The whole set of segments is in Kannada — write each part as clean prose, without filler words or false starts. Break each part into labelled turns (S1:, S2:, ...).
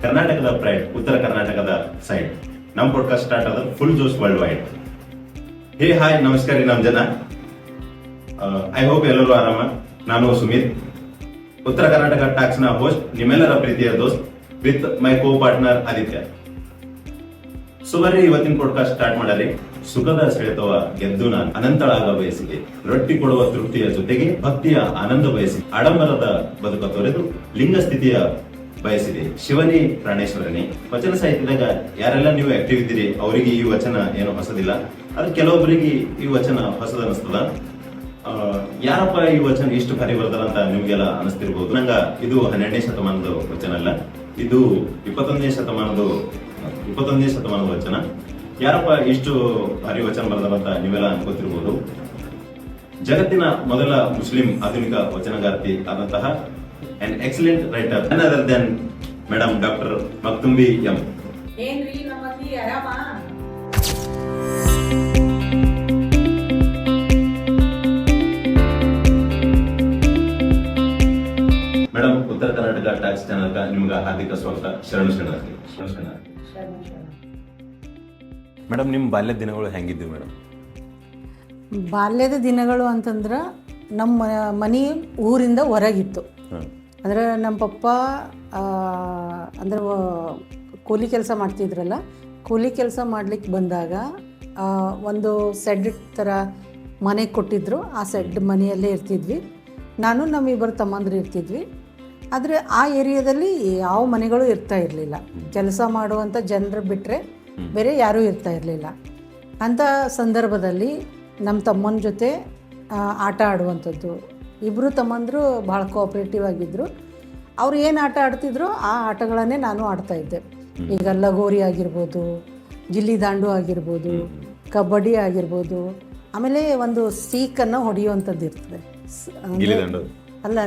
S1: ಕರ್ನಾಟಕದ ಪ್ರೈಡ್, ಉತ್ತರ ಕರ್ನಾಟಕದ ಸೈಡ್. ನಮ್ಮ ಪಾಡ್ಕಾಸ್ಟ್ ಸ್ಟಾರ್ಟ್ ಆದ ಫುಲ್ ಜೋಶ್ ವರ್ಲ್ಡ್ ವೈಡ್. ಹೇ ಹಾಯ್, ನಮಸ್ಕಾರ ರೀ ನಮ್ಮ ಜನ. ಐ ಹೋಪ್ ಎಲ್ಲರೂ ಆರಾಮ. ನಾನು ಸುಮಿತ್, ಉತ್ತರ ಕರ್ನಾಟಕ ಟಾಕ್ಸ್ ನ ಹೋಸ್ಟ್, ನಿಮ್ಮೆಲ್ಲರ ಪ್ರೀತಿಯ ದೋಸ್ತ್, with my co partner Aditya. ಸುಬರ್ರಿ, ಇವತ್ತಿನ ಪಾಡ್ಕಾಸ್ಟ್ ಸ್ಟಾರ್ಟ್ ಮಾಡಲಿ. ಸುಖದ ಸೆಳೆತವ ಗೆದ್ದು ನಾನು ಅನಂತಳಾಗ ಬಯಸಿದೆ, ರೊಟ್ಟಿ ಕೊಡುವ ತೃಪ್ತಿಯ ಜೊತೆಗೆ ಭಕ್ತಿಯ ಆನಂದ ಬಯಸಿ, ಆಡಂಬರದ ಬದುಕ ತೊರೆದು ಲಿಂಗ ಸ್ಥಿತಿಯ ಬಯಸಿದೆ. ಶಿವನೇ ಪ್ರಾಣೇಶ್ವರನೇ. ವಚನ ಸಾಹಿತ್ಯದಾಗ ಯಾರೆಲ್ಲ ನೀವು ಆಕ್ಟಿವ್ ಇದ್ದೀರಿ ಅವರಿಗೆ ಈ ವಚನ ಏನು ಹೊಸದಿಲ್ಲ, ಆದ್ರೆ ಕೆಲವೊಬ್ಬರಿಗೆ ಈ ವಚನ ಹೊಸದ ಅನಿಸ್ತದ. ಯಾರಪ್ಪ ಈ ವಚನ ಇಷ್ಟು ಭಾರಿ ಬರ್ದಾರ ಅಂತ ನಿಮ್ಗೆಲ್ಲ ಅನಿಸ್ತಿರ್ಬೋದು. ನಂಗ ಇದು 12ನೇ ಶತಮಾನದ ವಚನ ಅಲ್ಲ, ಇದು 21ನೇ ಶತಮಾನದ ವಚನ. ಯಾರಪ್ಪ ಇಷ್ಟು ಭಾರಿ ವಚನ ಬರ್ದಾರ ಅಂತ ನೀವೆಲ್ಲ ಅನ್ಕೋತಿರ್ಬೋದು. ಜಗತ್ತಿನ ಮೊದಲ ಮುಸ್ಲಿಂ ಆಧುನಿಕ ವಚನಗಾರ್ತಿ ಆದಂತಹ an excellent writer, none other than Madam Dr. Maktumbi M.
S2: ಏನ್ರಿ ನಮ್ಮಲ್ಲಿ ಆರಾಮ?
S1: ಮೇಡಮ್, ಉತ್ತರ ಕರ್ನಾಟಕ ಟ್ಯಾಕ್ಸ್ ಚಾನಲ್ಗೆ ನಿಮ್ಗೆ ಹಾರ್ದಿಕ ಸ್ವಾಗತ. ಶರಣು ಶರಣಾರ್ಥಿ. ಮೇಡಮ್, ನಿಮ್ಮ ಬಾಲ್ಯದ ದಿನಗಳು ಹೆಂಗಿದ್ವು ಮೇಡಮ್?
S3: ಬಾಲ್ಯದ ದಿನಗಳು ಅಂತಂದ್ರೆ ನಮ್ಮ ಮನೆ ಊರಿಂದ ಹೊರಗಿತ್ತು. ಅಂದ್ರೆ ನಮ್ಮ ಪಪ್ಪ ಅಂದ್ರೆ ಕೂಲಿ ಕೆಲಸ ಮಾಡ್ತಿದ್ರಲ್ಲ, ಕೂಲಿ ಕೆಲಸ ಮಾಡ್ಲಿಕ್ಕೆ ಬಂದಾಗ ಒಂದು ಸೆಡ್ ಥರ ಮನೆ ಕೊಟ್ಟಿದ್ರು. ಆ ಸೆಡ್ ಮನೆಯಲ್ಲೇ ಇರ್ತಿದ್ವಿ. ನಾನು ನಮ್ಮಿಬ್ಬರು ತಮ್ಮಂದ್ರು ಇರ್ತಿದ್ವಿ. ಆದರೆ ಆ ಏರಿಯಾದಲ್ಲಿ ಯಾವ ಮನೆಗಳು ಇರ್ತಾ ಇರಲಿಲ್ಲ. ಕೆಲಸ ಮಾಡುವಂಥ ಜನರು ಬಿಟ್ಟರೆ ಬೇರೆ ಯಾರೂ ಇರ್ತಾ ಇರಲಿಲ್ಲ. ಅಂಥ ಸಂದರ್ಭದಲ್ಲಿ ನಮ್ಮ ತಮ್ಮನ ಜೊತೆ ಆಟ ಆಡುವಂಥದ್ದು. ಇಬ್ಬರು ತಮ್ಮಂದರು ಭಾಳ ಕೋಆಪ್ರೇಟಿವ್ ಆಗಿದ್ದರು. ಅವ್ರು ಏನು ಆಟ ಆಡ್ತಿದ್ರು ಆ ಆಟಗಳನ್ನೇ ನಾನು ಆಡ್ತಾಯಿದ್ದೆ. ಈಗ ಲಗೋರಿ ಆಗಿರ್ಬೋದು, ಗಿಲ್ಲಿ ದಾಂಡು ಆಗಿರ್ಬೋದು, ಕಬಡ್ಡಿ ಆಗಿರ್ಬೋದು. ಆಮೇಲೆ ಒಂದು ಸೀಕನ್ನು ಹೊಡೆಯುವಂಥದ್ದು ಇರ್ತದೆ. ಅಲ್ಲ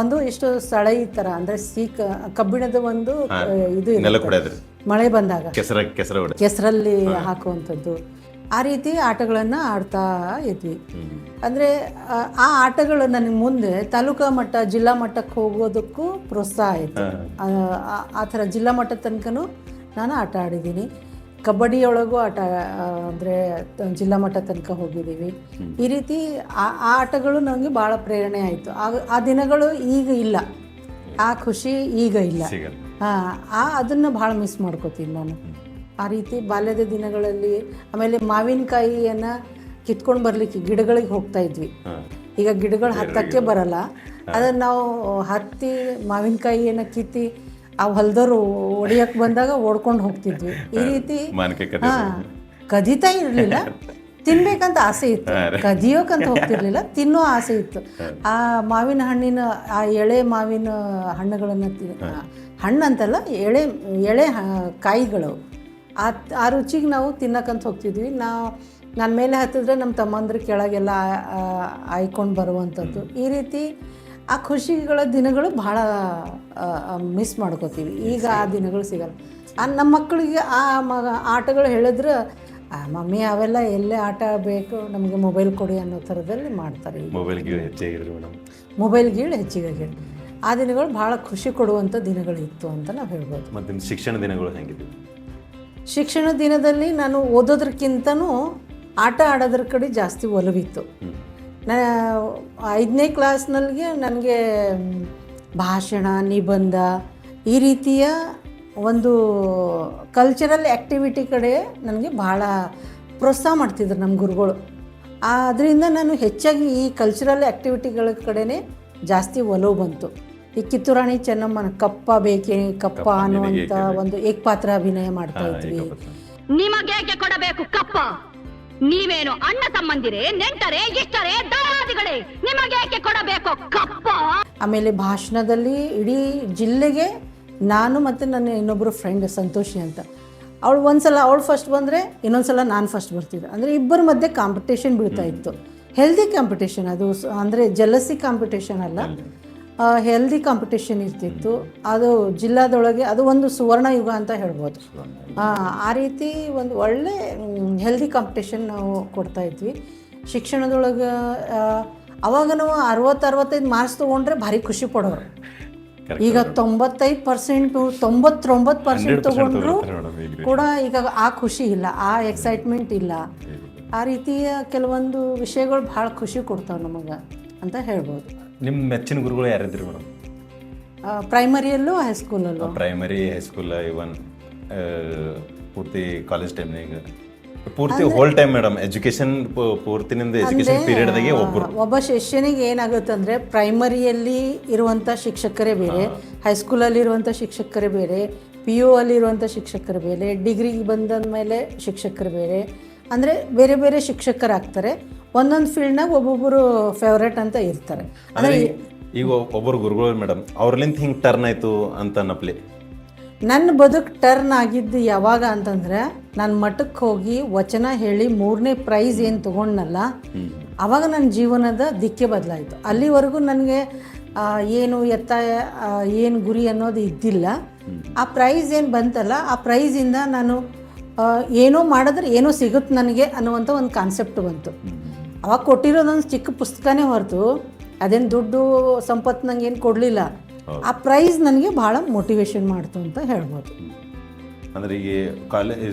S3: ಒಂದು ಇಷ್ಟು ಸಳೈ ಥರ, ಅಂದರೆ ಸೀಕ್ ಕಬ್ಬಿಣದ ಒಂದು ಇದು ಮಳೆ ಬಂದಾಗ ಕೆಸರಲ್ಲಿ ಹಾಕುವಂಥದ್ದು. ಆ ರೀತಿ ಆಟಗಳನ್ನು ಆಡ್ತಾ ಇದ್ವಿ. ಅಂದರೆ ಆ ಆಟಗಳು ನನಗೆ ಮುಂದೆ ತಾಲೂಕಾ ಮಟ್ಟ, ಜಿಲ್ಲಾ ಮಟ್ಟಕ್ಕೆ ಹೋಗೋದಕ್ಕೂ ಪ್ರೋತ್ಸಾಹ ಆಯಿತು. ಆ ಥರ ಜಿಲ್ಲಾ ಮಟ್ಟದ ತನಕನೂ ನಾನು ಆಟ ಆಡಿದ್ದೀನಿ. ಕಬಡ್ಡಿಯೊಳಗೂ ಆಟ, ಅಂದರೆ ಜಿಲ್ಲಾ ಮಟ್ಟ ತನಕ ಹೋಗಿದ್ದೀವಿ. ಈ ರೀತಿ ಆ ಆಟಗಳು ನನಗೆ ಭಾಳ ಪ್ರೇರಣೆ ಆಯಿತು. ಆ ದಿನಗಳು ಈಗ ಇಲ್ಲ, ಆ ಖುಷಿ ಈಗ ಇಲ್ಲ. ಅದನ್ನು ಭಾಳ ಮಿಸ್ ಮಾಡ್ಕೋತೀನಿ ನಾನು. ಆ ರೀತಿ ಬಾಲ್ಯದ ದಿನಗಳಲ್ಲಿ. ಆಮೇಲೆ ಮಾವಿನಕಾಯಿಯನ್ನು ಕಿತ್ಕೊಂಡು ಬರಲಿಕ್ಕೆ ಗಿಡಗಳಿಗೆ ಹೋಗ್ತಾ ಇದ್ವಿ. ಈಗ ಗಿಡಗಳು ಹತ್ತಕ್ಕೆ ಬರಲ್ಲ, ಅದನ್ನು ನಾವು ಹತ್ತಿ ಮಾವಿನಕಾಯಿಯನ್ನು ಕಿತ್ತಿ ಆ ಹೊಲದವರು ಹೊಡಿಯಕ್ಕೆ ಬಂದಾಗ ಓಡ್ಕೊಂಡು ಹೋಗ್ತಿದ್ವಿ. ಈ ರೀತಿ ಕದೀತಾ ಇರಲಿಲ್ಲ, ತಿನ್ಬೇಕಂತ ಆಸೆ ಇತ್ತು. ಕದಿಯೋಕಂತ ಹೋಗ್ತಿರ್ಲಿಲ್ಲ, ತಿನ್ನೋ ಆಸೆ ಇತ್ತು. ಆ ಮಾವಿನ ಹಣ್ಣಿನ, ಆ ಎಳೆ ಮಾವಿನ ಹಣ್ಣುಗಳನ್ನು ಹಣ್ಣಂತಲ್ಲ, ಎಳೆ ಕಾಯಿಗಳು, ಆ ರುಚಿಗೆ ನಾವು ತಿನ್ನಕ್ಕಂತ ಹೋಗ್ತಿದ್ವಿ. ನನ್ನ ಮೇಲೆ ಹತ್ತಿದ್ರೆ ನಮ್ಮ ತಮ್ಮಂದ್ರ ಕೆಳಗೆಲ್ಲ ಆಯ್ಕೊಂಡು ಬರುವಂಥದ್ದು. ಈ ರೀತಿ ಆ ಖುಷಿಗಳ ದಿನಗಳು ಭಾಳ ಮಿಸ್ ಮಾಡ್ಕೋತೀವಿ. ಈಗ ಆ ದಿನಗಳು ಸಿಗಲ್ಲ. ನಮ್ಮ ಮಕ್ಕಳಿಗೆ ಆ ಆಟಗಳು ಹೇಳಿದ್ರೆ, ಮಮ್ಮಿ ಅವೆಲ್ಲ ಎಲ್ಲೇ ಆಟ ಬೇಕು, ನಮಗೆ ಮೊಬೈಲ್ ಕೊಡಿ ಅನ್ನೋ ಥರದಲ್ಲಿ ಮಾಡ್ತಾರೆ. ಮೊಬೈಲ್ ಗೀಳು ಹೆಚ್ಚಿಗೆ. ಆ ದಿನಗಳು ಭಾಳ ಖುಷಿ ಕೊಡುವಂಥ ದಿನಗಳಿತ್ತು ಅಂತ ನಾವು ಹೇಳ್ಬೋದು.
S1: ಮತ್ತು ಶಿಕ್ಷಣ ದಿನಗಳು ಹೆಂಗಿದ್ವು?
S3: ಶಿಕ್ಷಣ ದಿನದಲ್ಲಿ ನಾನು ಓದೋದ್ರಕ್ಕಿಂತನೂ ಆಟ ಆಡೋದ್ರ ಕಡೆ ಜಾಸ್ತಿ ಒಲವಿತ್ತು. 5ನೇ ಕ್ಲಾಸ್ನಲ್ಲಿಗೆ ನನಗೆ ಭಾಷಣ, ನಿಬಂಧ, ಈ ರೀತಿಯ ಒಂದು ಕಲ್ಚರಲ್ ಆ್ಯಕ್ಟಿವಿಟಿ ಕಡೆ ನನಗೆ ಭಾಳ ಪ್ರೋತ್ಸಾಹ ಮಾಡ್ತಿದ್ರು ನಮ್ಮ ಗುರುಗಳು. ಅದರಿಂದ ನಾನು ಹೆಚ್ಚಾಗಿ ಈ ಕಲ್ಚರಲ್ ಆ್ಯಕ್ಟಿವಿಟಿಗಳ ಕಡೆನೇ ಜಾಸ್ತಿ ಒಲವು ಬಂತು. ಈ ಕಿತ್ತೂರಾಣಿ ಚೆನ್ನಮ್ಮನ ಕಪ್ಪ ಬೇಕೆ ಕಪ್ಪ ಅನ್ನುವಂಥ ಒಂದು ಏಕಪಾತ್ರ ಅಭಿನಯ ಮಾಡ್ತಾ ಇದ್ವಿ.
S4: ನಿಮಗೇಕೆ ಕೊಡಬೇಕು ಕಪ್ಪ? ನೀವೇನು ಅಣ್ಣ ತಮ್ಮಂದಿರೇ, ನೆಂಟರೇ, ಇಷ್ಟರೇ, ದಾಯಾದಿಗಳೇ? ನಿಮಗೇಕೆ ಕೊಡಬೇಕು ಕಪ್ಪ?
S3: ಆಮೇಲೆ ಭಾಷಣದಲ್ಲಿ ಇಡೀ ಜಿಲ್ಲೆಗೆ ನಾನು ಮತ್ತು ನನ್ನ ಇನ್ನೊಬ್ಬರು ಫ್ರೆಂಡ್ ಸಂತೋಷಿ ಅಂತ, ಅವಳು ಫಸ್ಟ್ ಬಂದರೆ ಇನ್ನೊಂದ್ಸಲ ನಾನು ಫಸ್ಟ್ ಬರ್ತಿದ್ದೆ. ಅಂದರೆ ಇಬ್ಬರ ಮಧ್ಯೆ ಕಾಂಪಿಟೇಷನ್ ಬೀಳ್ತಾ ಇತ್ತು. ಹೆಲ್ದಿ ಕಾಂಪಿಟೇಷನ್ ಅದು, ಅಂದರೆ ಜಲಸಿ ಕಾಂಪಿಟೇಷನ್ ಅಲ್ಲ, ಹೆಲ್ದಿ ಕಾಂಪಿಟೇಷನ್ ಇರ್ತಿತ್ತು. ಅದು ಜಿಲ್ಲಾದೊಳಗೆ ಅದು ಒಂದು ಸುವರ್ಣ ಯುಗ ಅಂತ ಹೇಳ್ಬೋದು. ಆ ರೀತಿ ಒಂದು ಒಳ್ಳೆ ಹೆಲ್ದಿ ಕಾಂಪಿಟೇಷನ್ ನಾವು ಕೊಡ್ತಾಯಿದ್ವಿ. ಶಿಕ್ಷಣದೊಳಗೆ ಅವಾಗ ನಾವು 60-65 ಮಾರ್ಕ್ಸ್ ತೊಗೊಂಡ್ರೆ ಭಾರಿ ಖುಷಿ ಪಡೋರು. ಈಗ 95%, 99% ತಗೊಂಡ್ರು ಕೂಡ ಈಗ ಆ ಖುಷಿ ಇಲ್ಲ, ಆ ಎಕ್ಸೈಟ್ಮೆಂಟ್ ಇಲ್ಲ. ಆ ರೀತಿಯ ಕೆಲವೊಂದು ವಿಷಯಗಳು ಭಾಳ ಖುಷಿ ಕೊಡ್ತಾವೆ ನಮಗೆ ಅಂತ ಹೇಳ್ಬೋದು.
S5: ನಿಮ್ಮ ಮೆಚ್ಚಿನ ಗುರುಗಳು ಯಾರಿದ್ರಿ ಮೇಡಮ್?
S3: ಪ್ರೈಮರಿಯಲ್ಲೂ ಹೈಸ್ಕೂಲಲ್ಲೂ.
S5: ಪ್ರೈಮರಿ, ಹೈಸ್ಕೂಲ್, ಇವನ್ ಪೂರ್ತಿ ಕಾಲೇಜ್ ಟೈಮ್ನಾಗ ಪೂರ್ತಿ ಹೋಲ್ ಟೈಮ್ ಮೇಡಮ್ ಎಜುಕೇಶನ್ ಪೂರ್ತಿ ನಿಮ್ದು ಎಜುಕೇಶನ್ ಪೀರಿಯಡ್ದಾಗೆ
S3: ಒಬ್ಬ ಶಿಷ್ಯನಿಗೆ ಏನಾಗುತ್ತೆ ಅಂದರೆ ಪ್ರೈಮರಿಯಲ್ಲಿ ಇರುವಂಥ ಶಿಕ್ಷಕರೇ ಬೇರೆ, ಹೈಸ್ಕೂಲಲ್ಲಿ ಇರುವಂಥ ಶಿಕ್ಷಕರೇ ಬೇರೆ, PU ಅಲ್ಲಿರುವಂಥ ಶಿಕ್ಷಕರು ಬೇರೆ, ಡಿಗ್ರಿಗೆ ಬಂದ ಮೇಲೆ ಶಿಕ್ಷಕರು ಬೇರೆ, ಅಂದರೆ ಬೇರೆ ಬೇರೆ ಶಿಕ್ಷಕರಾಗ್ತಾರೆ. ಒಂದೊಂದು ಫೀಲ್ಡ್ನಾಗ ಒಬ್ಬೊಬ್ಬರು ಫೇವ್ರೇಟ್ ಅಂತ ಇರ್ತಾರೆ.
S5: ಅಂದರೆ ಈಗ ಒಬ್ಬರು ಗುರುಗಳು ಮೇಡಮ್ ಅವ್ರಲಿಂದ ಹಿಂಗೆ ಟರ್ನ್ ಆಯಿತು ಅಂತ ಅನ್ನಪ್ಲಿ
S3: ನನ್ನ ಬದುಕು ಟರ್ನ್ ಆಗಿದ್ದು ಯಾವಾಗ ಅಂತಂದರೆ, ನಾನು ಮಠಕ್ಕೆ ಹೋಗಿ ವಚನ ಹೇಳಿ 3ನೇ ಪ್ರೈಸ್ ಏನು ತೊಗೊಂಡ್ನಲ್ಲ, ಆವಾಗ ನನ್ನ ಜೀವನದ ದಿಕ್ಕೇ ಬದಲಾಯಿತು. ಅಲ್ಲಿವರೆಗೂ ನನಗೆ ಏನು ಏನು ಗುರಿ ಅನ್ನೋದು ಇದ್ದಿಲ್ಲ. ಆ ಪ್ರೈಸ್ ಏನು ಬಂತಲ್ಲ, ಆ ಪ್ರೈಸಿಂದ ನಾನು ಏನೋ ಮಾಡಿದ್ರೆ ಏನೋ ಸಿಗುತ್ತೆ ನನಗೆ ಅನ್ನುವಂಥ ಒಂದು ಕಾನ್ಸೆಪ್ಟ್ ಬಂತು. ಅವಾಗ ಕೊಟ್ಟಿರೋದೊಂದು ಚಿಕ್ಕ ಪುಸ್ತಕನೇ ಹೊರತು ಅದೇನು ದುಡ್ಡು ಸಂಪತ್ತು ನಂಗೆ ಏನು ಕೊಡಲಿಲ್ಲ. ಆ ಪ್ರೈಸ್ ನನಗೆ ಭಾಳ ಮೋಟಿವೇಶನ್ ಮಾಡ್ತು ಅಂತ ಹೇಳ್ಬೋದು.
S5: ಅಂದ್ರೆ ಈಗ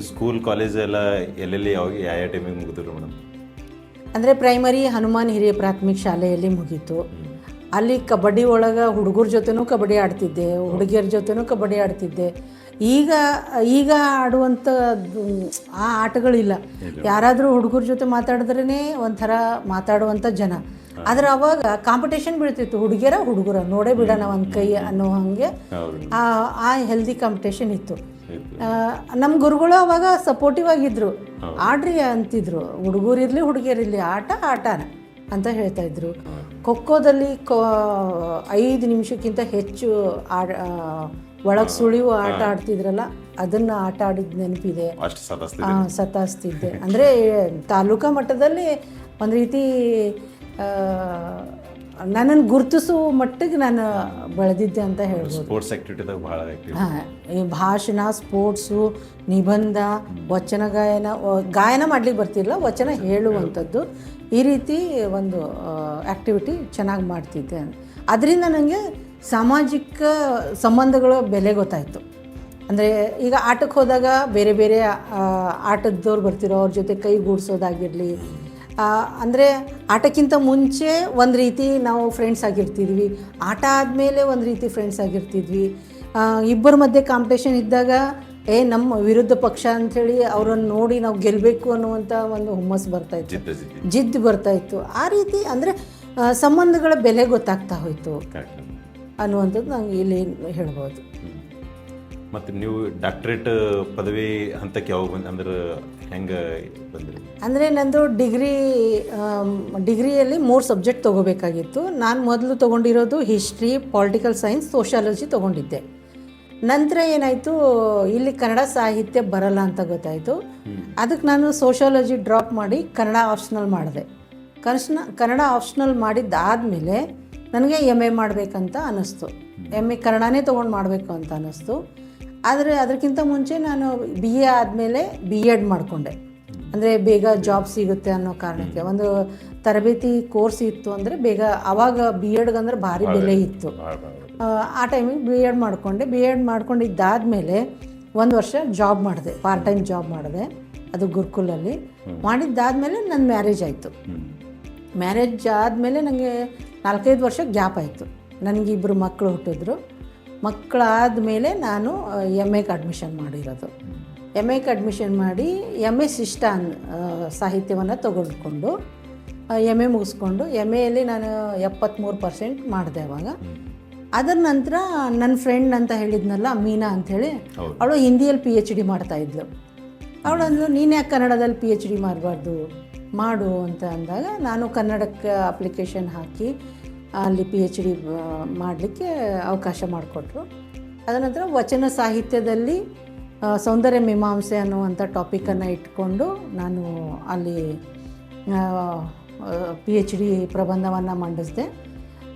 S5: ಸ್ಕೂಲ್ ಕಾಲೇಜ್ ಎಲ್ಲ ಎಲ್ಲೆಲ್ಲಿ ಯಾವ ಟೈಮಿಗೆ ಮುಗಿದ್ರು ಮೇಡಮ್?
S3: ಅಂದರೆ ಪ್ರೈಮರಿ ಹನುಮಾನ್ ಹಿರಿಯ ಪ್ರಾಥಮಿಕ ಶಾಲೆಯಲ್ಲಿ ಮುಗೀತು. ಅಲ್ಲಿ ಕಬಡ್ಡಿ ಒಳಗೆ ಹುಡುಗರ ಜೊತೆನೂ ಕಬಡ್ಡಿ ಆಡ್ತಿದ್ದೆ, ಹುಡುಗಿಯರ ಜೊತೆನೂ ಕಬಡ್ಡಿ ಆಡ್ತಿದ್ದೆ. ಈಗ ಆಡುವಂಥ ಆ ಆಟಗಳಿಲ್ಲ. ಯಾರಾದರೂ ಹುಡುಗರ ಜೊತೆ ಮಾತಾಡಿದ್ರೇ ಒಂಥರ ಮಾತಾಡುವಂಥ ಜನ. ಆದರೆ ಅವಾಗ ಕಾಂಪಿಟೇಷನ್ ಬೀಳ್ತಿತ್ತು, ಹುಡುಗರ ನೋಡೇ ಬಿಡೋಣ ಒಂದು ಕೈ ಅನ್ನೋ ಹಾಗೆ ಆ ಹೆಲ್ದಿ ಕಾಂಪಿಟೇಷನ್ ಇತ್ತು. ನಮ್ಮ ಗುರುಗಳು ಅವಾಗ ಸಪೋರ್ಟಿವ್ ಆಗಿದ್ರು, ಆಡ್ರಿ ಅಂತಿದ್ರು. ಹುಡುಗರಿರಲಿ ಹುಡುಗಿಯರಿರಲಿ ಆಟನ ಅಂತ ಹೇಳ್ತಾ ಇದ್ರು. ಖೋಖೋದಲ್ಲಿ 5 ನಿಮಿಷಕ್ಕಿಂತ ಹೆಚ್ಚು ಒಳಗೆ ಸುಳಿವು ಆಟ ಆಡ್ತಿದ್ರಲ್ಲ, ಅದನ್ನು ಆಟ ಆಡಿದ ನೆನಪಿದೆ. ಸತಾಸ್ತಿದ್ದೆ. ಅಂದರೆ ತಾಲೂಕಾ ಮಟ್ಟದಲ್ಲಿ ಒಂದು ರೀತಿ ನನ್ನನ್ನು ಗುರುತಿಸುವ ಮಟ್ಟಿಗೆ ನಾನು ಬೆಳೆದಿದ್ದೆ ಅಂತ ಹೇಳ್ಬೋದು.
S5: ಸ್ಪೋರ್ಟ್ಸ್ ಆಕ್ಟಿವಿಟಿದಾಗ ಭಾಳ
S3: ಈ ಭಾಷಣ, ಸ್ಪೋರ್ಟ್ಸು, ನಿಬಂಧ, ವಚನ ಗಾಯನ ಮಾಡ್ಲಿಕ್ಕೆ ಬರ್ತಿರಲಿಲ್ಲ, ವಚನ ಹೇಳುವಂಥದ್ದು, ಈ ರೀತಿ ಒಂದು ಆ್ಯಕ್ಟಿವಿಟಿ ಚೆನ್ನಾಗಿ ಮಾಡ್ತಿದ್ದೆ. ಅದರಿಂದ ನನಗೆ ಸಾಮಾಜಿಕ ಸಂಬಂಧಗಳ ಬೆಲೆ ಗೊತ್ತಾಯಿತು. ಅಂದರೆ ಈಗ ಆಟಕ್ಕೆ ಹೋದಾಗ ಬೇರೆ ಬೇರೆ ಆಟದವ್ರು ಬರ್ತಿರೋ, ಅವ್ರ ಜೊತೆ ಕೈಗೂಡಿಸೋದಾಗಿರಲಿ. ಅಂದರೆ ಆಟಕ್ಕಿಂತ ಮುಂಚೆ ಒಂದು ರೀತಿ ನಾವು ಫ್ರೆಂಡ್ಸ್ ಆಗಿರ್ತಿದ್ವಿ, ಆಟ ಆದಮೇಲೆ ಒಂದು ರೀತಿ ಫ್ರೆಂಡ್ಸ್ ಆಗಿರ್ತಿದ್ವಿ. ಇಬ್ಬರ ಮಧ್ಯೆ ಕಾಂಪಿಟೇಷನ್ ಇದ್ದಾಗ ನಮ್ಮ ವಿರುದ್ಧ ಪಕ್ಷ ಅಂಥೇಳಿ ಅವರನ್ನು ನೋಡಿ ನಾವು ಗೆಲ್ಲಬೇಕು ಅನ್ನುವಂಥ ಒಂದು ಹುಮ್ಮಸ್ಸು ಬರ್ತಾಯಿತ್ತು, ಜಿದ್ದು ಬರ್ತಾಯಿತ್ತು. ಆ ರೀತಿ ಅಂದರೆ ಸಂಬಂಧಗಳ ಬೆಲೆ ಗೊತ್ತಾಗ್ತಾ ಹೋಯಿತು ಅನ್ನುವಂಥದ್ದು ನಂಗೆ ಇಲ್ಲಿ ಹೇಳ್ಬೋದು.
S5: ಮತ್ತು ನೀವು ಡಾಕ್ಟ್ರೇಟ್ ಪದವಿ ಹಂತಕ್ಕೆ ಯಾವಾಗ ಅಂದ್ರೆ ಹೆಂಗೆ ಬಂದ್ರಿ?
S3: ಅಂದರೆ ನಂದು ಡಿಗ್ರಿಯಲ್ಲಿ 3 ಸಬ್ಜೆಕ್ಟ್ ತೊಗೋಬೇಕಾಗಿತ್ತು. ನಾನು ಮೊದಲು ತೊಗೊಂಡಿರೋದು ಹಿಸ್ಟ್ರಿ, ಪೊಲಿಟಿಕಲ್ ಸೈನ್ಸ್, ಸೋಷಿಯಾಲಜಿ ತೊಗೊಂಡಿದ್ದೆ. ನಂತರ ಏನಾಯಿತು, ಇಲ್ಲಿ ಕನ್ನಡ ಸಾಹಿತ್ಯ ಬರಲ್ಲ ಅಂತ ಗೊತ್ತಾಯಿತು. ಅದಕ್ಕೆ ನಾನು ಸೋಷಿಯಾಲಜಿ ಡ್ರಾಪ್ ಮಾಡಿ ಕನ್ನಡ ಆಪ್ಷನಲ್ ಮಾಡಿದೆ. ಕನ್ನಡ ಆಪ್ಷನಲ್ ಮಾಡಿದ್ದಾದಮೇಲೆ ನನಗೆ MA ಮಾಡಬೇಕಂತ ಅನ್ನಿಸ್ತು. MA ಕನ್ನಡನೇ ತೊಗೊಂಡು ಮಾಡಬೇಕು ಅಂತ ಅನ್ನಿಸ್ತು. ಆದರೆ ಅದಕ್ಕಿಂತ ಮುಂಚೆ ನಾನು BA ಆದಮೇಲೆ B.Ed ಮಾಡಿಕೊಂಡೆ. ಅಂದರೆ ಬೇಗ ಜಾಬ್ ಸಿಗುತ್ತೆ ಅನ್ನೋ ಕಾರಣಕ್ಕೆ ಒಂದು ತರಬೇತಿ ಕೋರ್ಸ್ ಇತ್ತು. ಅಂದರೆ ಬೇಗ ಆವಾಗ B.Edಗೆ ಅಂದರೆ ಭಾರಿ ಬೆಲೆ ಇತ್ತು. ಆ ಟೈಮಿಗೆ B.Ed ಮಾಡಿಕೊಂಡೆ. B.Ed ಮಾಡ್ಕೊಂಡಿದ್ದಾದಮೇಲೆ 1 ವರ್ಷ ಜಾಬ್ ಮಾಡಿದೆ, ಪಾರ್ಟ್ ಟೈಮ್ ಜಾಬ್ ಮಾಡಿದೆ, ಅದು ಗುರುಕುಲಲ್ಲಿ. ಮಾಡಿದ್ದಾದಮೇಲೆ ನನ್ನ ಮ್ಯಾರೇಜ್ ಆಯಿತು. ಮ್ಯಾರೇಜ್ ಆದಮೇಲೆ ನನಗೆ 4-5 ವರ್ಷ ಗ್ಯಾಪ್ ಆಯಿತು. ನನಗೆ 2 ಮಕ್ಕಳು ಹುಟ್ಟಿದ್ರು. ಮಕ್ಕಳಾದಮೇಲೆ ನಾನು MAಗೆ ಅಡ್ಮಿಷನ್ ಮಾಡಿರೋದು. MAಗೆ ಅಡ್ಮಿಷನ್ ಮಾಡಿ MA ಶಿಷ್ಟ ಸಾಹಿತ್ಯವನ್ನು ತೆಗೆದುಕೊಂಡು MA ಮುಗಿಸ್ಕೊಂಡು MAಯಲ್ಲಿ ನಾನು 73% ಮಾಡಿದೆ ಅವಾಗ. ಅದರ ನಂತರ ನನ್ನ ಫ್ರೆಂಡ್ ಅಂತ ಹೇಳಿದ್ನಲ್ಲ ಮೀನಾ ಅಂಥೇಳಿ, ಅವಳು ಹಿಂದಿಯಲ್ಲಿ PhD ಮಾಡ್ತಾಯಿದ್ಲು. ಅವಳಂದು ನೀನು ಯಾಕೆ ಕನ್ನಡದಲ್ಲಿ PhD ಮಾಡಬಾರ್ದು, ಮಾಡು ಅಂತ ಅಂದಾಗ ನಾನು ಕನ್ನಡಕ್ಕೆ ಅಪ್ಲಿಕೇಶನ್ ಹಾಕಿ ಅಲ್ಲಿ PhD ಮಾಡಲಿಕ್ಕೆ ಅವಕಾಶ ಮಾಡಿಕೊಟ್ರು. ಅದರ ನಂತರ ವಚನ ಸಾಹಿತ್ಯದಲ್ಲಿ ಸೌಂದರ್ಯ ಮೀಮಾಂಸೆ ಅನ್ನುವಂಥ ಟಾಪಿಕನ್ನು ಇಟ್ಕೊಂಡು ನಾನು ಅಲ್ಲಿ PhD ಪ್ರಬಂಧವನ್ನು ಮಂಡಿಸಿದೆ.